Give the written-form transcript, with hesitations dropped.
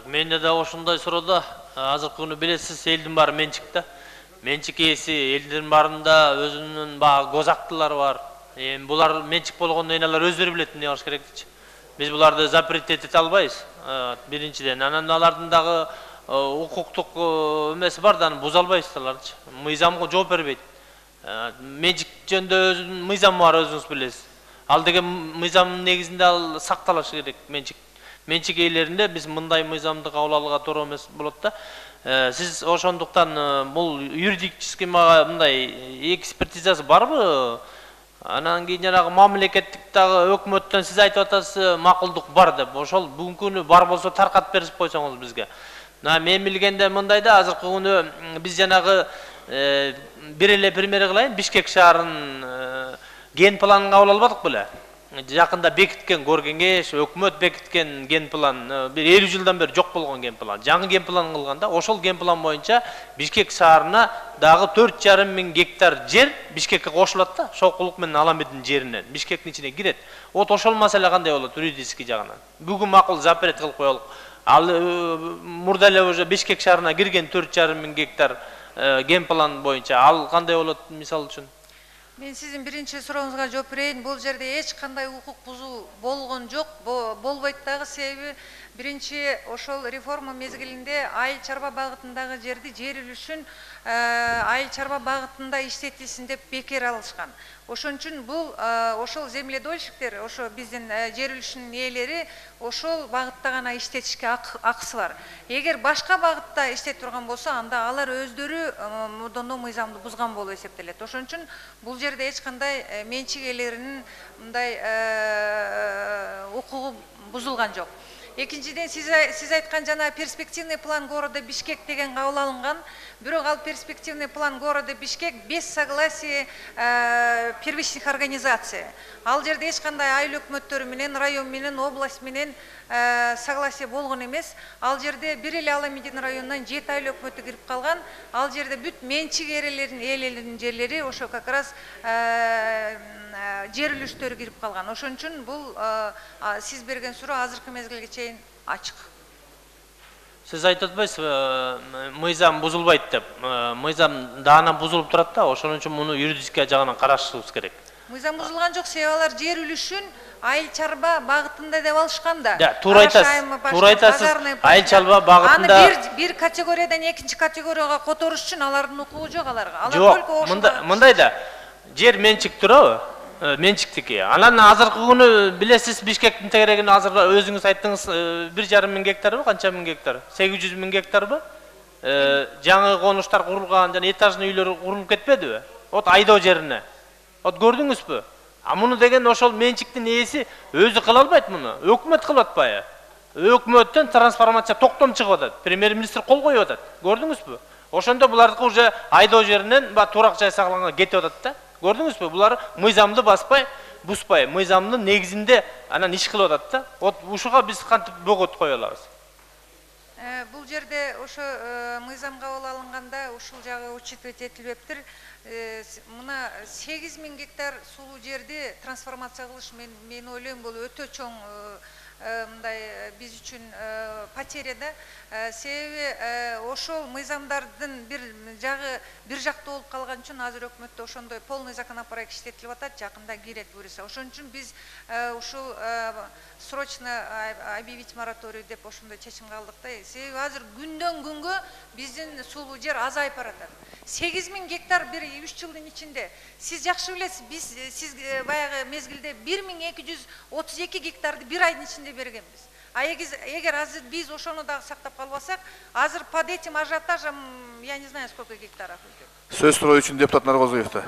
Менде да ошондой суроодо азыркы күнү билесиз, элдин баары менчик да. Менчик ээси элдин баарында өзүнүн баягы көз актылары бар. Эми булар менчик болгондон кийин алар өздөрү билет эмне кылыш керекти. Биз буларды запрет эте албайбыз. Биринчиден, анан алардын дагы укуктук эмеси бар да, аны буза албайбыз аларды. Мыйзамга жооп бербейт. Менчик жөнүндө өзүнүн мыйзамы бар, өзүңүз билесиз. Ал деген мыйзамдын негизинде ал сакталышы керек менчик. Менчик ээлеринде биз мындай мыйзамды кабыл алууга туура эмес болот да. Сиз ошондуктан бул юридический мындай экспертизасы барбы? Анан кийин жанагы мамлекеттик дагы өкмөттөн сиз айтып атасыз, макулдук бар деп. Ошол бүгүнкү күнү бар болсо таркатып берип койсоңуз бизге. Мен билгенде мындай да, азыркы күнү биз жанагы бир эле пример кылайын, Бишкек шаарынын ген планын кабыл албадык беле? Жакында бекиткен Горкеңеш, өкмөт бекиткен ген план, бир 50 жылдан бери жок болгон ген план. Жаңы ген план кылганда, ошол ген план боюнча Бишкек шаарына дагы 4,5 миң гектар жер Бишкекке кошулат да, Шокулук менен Аламеддин жеринен Бишкектин ичине кирет. Вот ошол маселе кандай болот юридический жагынан? Бүгүн макул запрет кылып коелук. Ал мурда эле уже Бишкек шаарына кирген 4,5 миң гектар ген план боюнча ал кандай болот мисалы үчүн? Мен сиздин биринчи сурооңузга жооп берейин. Бул жерде эч кандай укук бузуу болгон жок, болбойт дагы. Себеби биринчи ошол реформа мезгилинде айыл чарба багытындагы жерди жер үлүшүн айыл чарба багытында иштетилсин деп бекер алышкан. Ошон үчүн бул ошол земледольщиктер, ошо биздин жер үлүшүнүн ээлери ошол багытта гана иштетишке акысы бар. Эгер башка багытта иштетип турган болсо, анда алар өздөрү мурдондо мыйзамды бузган болуп эсептелет. Ошон үчүн бул жерде эч кандай менчик ээлеринин мындай укугу бузулган жок. Экинчиден, сиз айткан жана перспективный план города Бишкек деген кабыл алынган. Бирок ал перспективный план города Бишкек без согласия первичных организаций. Ал жерде эч кандай айыл өкмөттөрү менен, район менен, область менен согласие болгон эмес. Ал жерде бир эле Аламеддин районунан 7 айыл өкмөтү кирип калган. Ал жерде бүт менчик ээлеринин жерлери ошо как раз жер үлүштөрү кирип калган. Ошон үчүн бул сиз берген суроо азыркы мезгилге чейин ачык. Сиз айтып атпайсызбы, мыйзам бузулбайт деп. Мыйзам даана бузулуп турат да, ошон үчүн муну юридический жагынан карашыбыз керек. Мыйзам бузулган жок, себеби алар жер үлүшүн айыл чарба багытында деп алышкан да. Туура айтасыз. Айыл чарба багытында аны бир категориядан экинчи категорияга которуш үчүн алардын укугу жок аларга. Жок, мындай да, жер менчик турабы? Менчиктики. Анан азыркы күнү билесиз, Бишкектин тегерегин азыр өзүңүз айттыңыз 1,5 миң гектарбы, канча миң гектар? 800 миң гектарбы? Жаңы конуштар курулган, жана этажный үйлөр курулуп кетпедиби? Вот айдоо жерине. Вот көрдүңүзбү? Муну деген ошол менчиктин ээси өзү кыла албайт муну. Өкмөт кылып атпайбы? Өкмөттөн трансформация токтом чыгып атат. Премьер-министр кол коюп атат. Көрдүңүзбү? Ошондо булардыкы уже айдоо жеринен турак жай сакталганга кетип атат да. Көрдүңүзбү? Булар мыйзамды баспай, буспай, мыйзамдын негизинде анан иш кылып атат да. Вот ушуга биз кантип бөгөт кое алабыз? Бул жерде ошо мыйзам кабыл алынганда ушул жагы учитывать этилбептир. Мына 8 миң гектар сулуу жерди трансформация кылыш мен ойлойм бул өтө чоң мындай биз үчүн потеря да. Себеби ошол мыйзамдардын бир жактуу болуп калган үчүн азыр өкмөттө ошондой полный законопроект иштетилип атат, жакында кирет буюрса. Ошон үчүн биз ушул срочно объявить мораторий деп ошондой чечимге алдык да. Себеби азыр күндөн күнгө биздин сулуу жер азайып баратат. 8 миң гектар бир 3 жылдын ичинде. Сиз жакшы билесиз, сиз баягы мезгилде 1232 гектарды бир айдын ичинде бергенбиз. Эгер азыр биз ошону дагы сактап калбасак, азыр под этим ажиотажем я не знаю сколько гектаров. Сөз суроо үчүн депутат Наргозуевда.